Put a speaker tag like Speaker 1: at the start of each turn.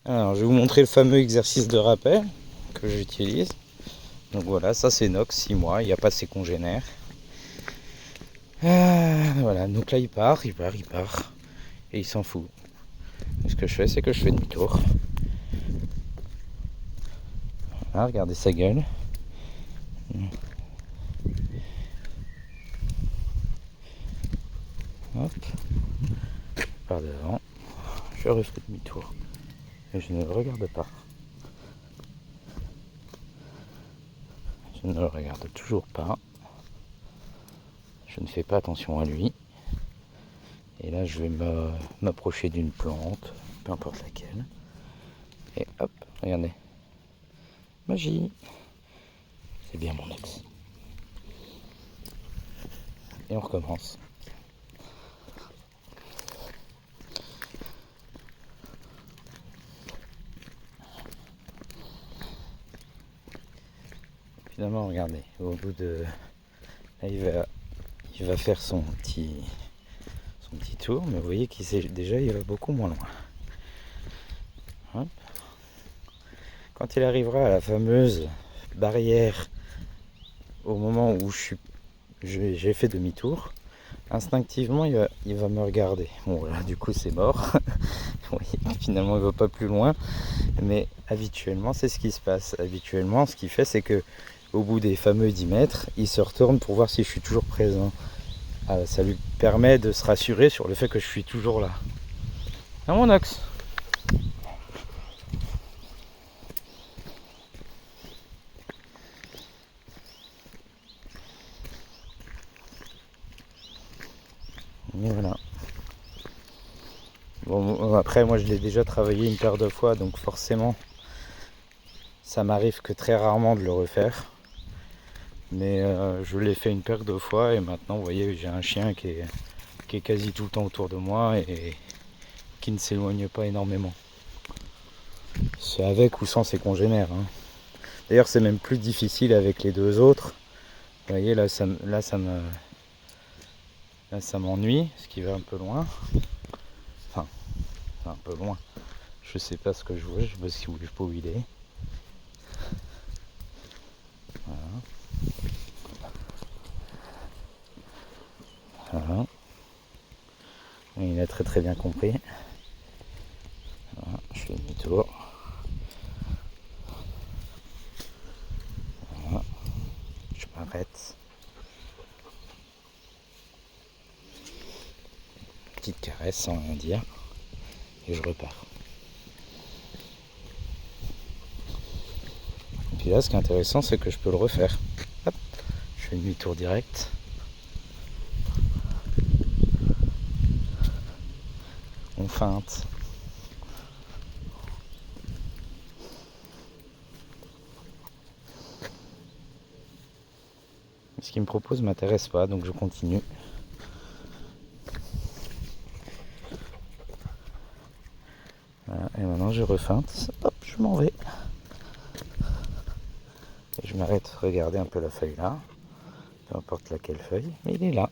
Speaker 1: Alors, je vais vous montrer le fameux exercice de rappel que j'utilise. Donc voilà, ça c'est Nox, 6 mois, il n'y a pas ses congénères. Voilà, donc là il part. Et il s'en fout. Et ce que je fais, c'est que je fais demi-tour. Voilà, regardez sa gueule. Hop, par devant. Je refais demi-tour. Et je ne le regarde pas. Je ne le regarde toujours pas. Je ne fais pas attention à lui. Et là, je vais m'approcher d'une plante, peu importe laquelle. Et hop, regardez. Magie. C'est bien mon ex. Et on recommence. Finalement, regardez, au bout de... Là, il va faire son petit tour, mais vous voyez qu'il sait déjà, il va beaucoup moins loin. Hop. Quand il arrivera à la fameuse barrière, au moment où j'ai fait demi-tour, instinctivement il va me regarder. Bon là du coup c'est mort. Oui, finalement il va pas plus loin. Mais habituellement c'est ce qui se passe. Habituellement ce qu'il fait c'est que au bout des fameux 10 mètres, il se retourne pour voir si je suis toujours présent. Ça lui permet de se rassurer sur le fait que je suis toujours là. Ah mon Nox. Et voilà. Bon, après moi je l'ai déjà travaillé une paire de fois, donc forcément ça m'arrive que très rarement de le refaire. Mais je l'ai fait une paire de fois et maintenant vous voyez j'ai un chien qui est quasi tout le temps autour de moi et qui ne s'éloigne pas énormément. C'est avec ou sans ses congénères. Hein. D'ailleurs c'est même plus difficile avec les deux autres. Vous voyez là ça m'ennuie, ce qui va un peu loin. Enfin, un peu loin. Je sais pas ce que je vois, je sais pas si vous voulez pas où il est. Voilà. Il a très bien compris. Voilà, je fais demi-tour. Voilà. Je m'arrête. Petite caresse sans rien dire. Et je repars. Et puis là ce qui est intéressant c'est que je peux le refaire. Hop, je fais demi-tour direct. On feinte. Ce qu'il me propose ne m'intéresse pas, donc je continue. Voilà, et maintenant je refeinte. Hop, je m'en vais. Et je m'arrête regarder un peu la feuille là. Peu importe laquelle feuille, mais il est là.